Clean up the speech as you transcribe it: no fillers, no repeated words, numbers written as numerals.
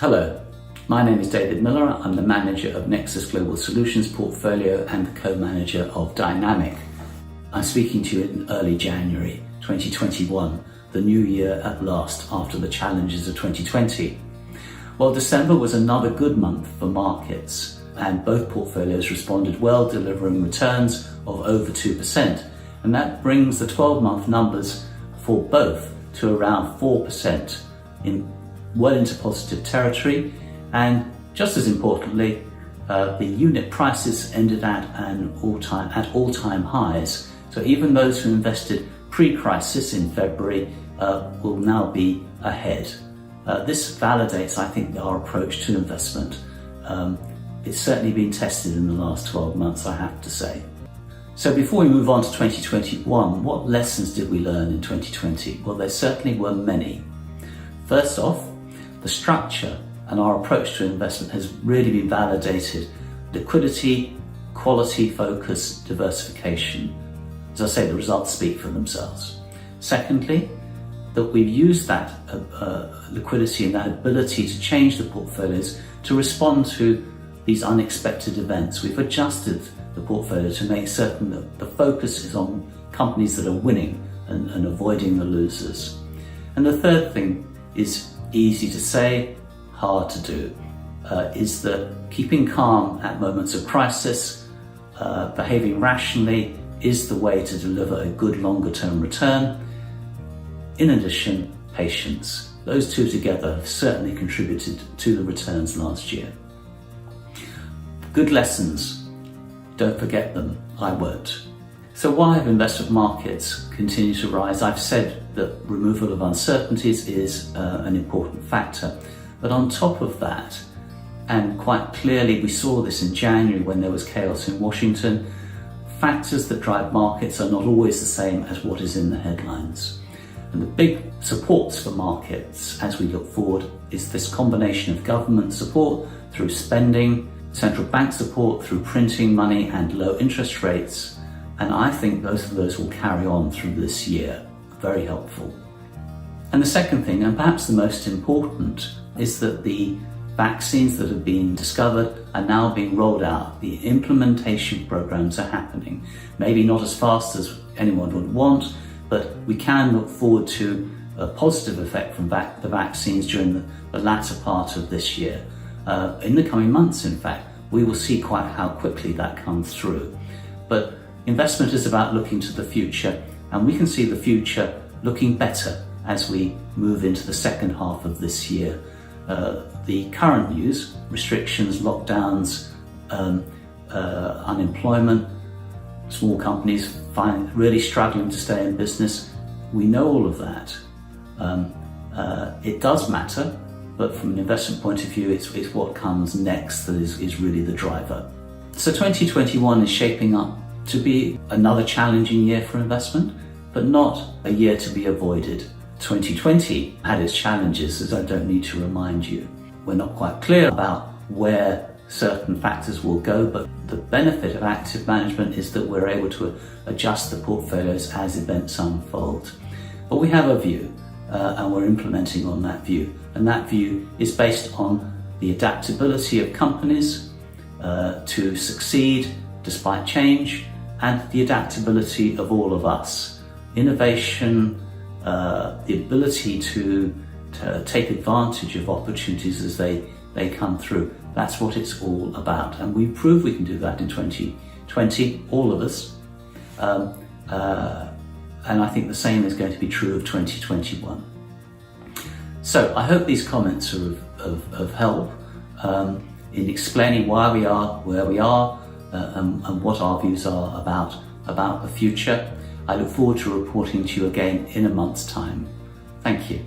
Hello, my name is David Miller. I'm the manager of Nexus Global Solutions portfolio and the co-manager of Dynamic. I'm speaking to you in early January 2021, the new year at last after the challenges of 2020. Well, December was another good month for markets and both portfolios responded well, delivering returns of over 2%. And that brings the 12-month numbers for both to around 4% well into positive territory, and just as importantly, the unit prices ended at all-time highs. So even those who invested pre-crisis in February will now be ahead. This validates, I think, our approach to investment. It's certainly been tested in the last 12 months, I have to say. So before we move on to 2021, what lessons did we learn in 2020? Well, there certainly were many. First off, the structure and our approach to investment has really been validated. Liquidity, quality, focus, diversification. As I say, the results speak for themselves. Secondly, that we've used that liquidity and that ability to change the portfolios to respond to these unexpected events. We've adjusted the portfolio to make certain that the focus is on companies that are winning and avoiding the losers. And the third thing is easy to say, hard to do, is that keeping calm at moments of crisis, behaving rationally is the way to deliver a good longer-term return. In addition, patience. Those two together have certainly contributed to the returns last year. Good lessons. Don't forget them. I won't. So why have investment markets continued to rise? I've said that removal of uncertainties is an important factor. But on top of that, and quite clearly we saw this in January when there was chaos in Washington, factors that drive markets are not always the same as what is in the headlines. And the big supports for markets as we look forward is this combination of government support through spending, central bank support through printing money and low interest rates. And I think both of those will carry on through this year. Very helpful. And the second thing, and perhaps the most important, is that the vaccines that have been discovered are now being rolled out. The implementation programs are happening. Maybe not as fast as anyone would want, but we can look forward to a positive effect from the vaccines during the latter part of this year. In the coming months, in fact, we will see quite how quickly that comes through. But investment is about looking to the future, and we can see the future looking better as we move into the second half of this year. The current news, restrictions, lockdowns, unemployment, small companies really struggling to stay in business, we know all of that. It does matter, but from an investment point of view, it's what comes next that is really the driver. So 2021 is shaping up to be another challenging year for investment, but not a year to be avoided. 2020 had its challenges, as I don't need to remind you. We're not quite clear about where certain factors will go, but the benefit of active management is that we're able to adjust the portfolios as events unfold. But we have a view, and we're implementing on that view. And that view is based on the adaptability of companies to succeed despite change, and the adaptability of all of us. Innovation, the ability to take advantage of opportunities as they come through. That's what it's all about. And we proved we can do that in 2020, all of us. And I think the same is going to be true of 2021. So I hope these comments are of help in explaining why we are where we are and what our views are about the future. I look forward to reporting to you again in a month's time. Thank you.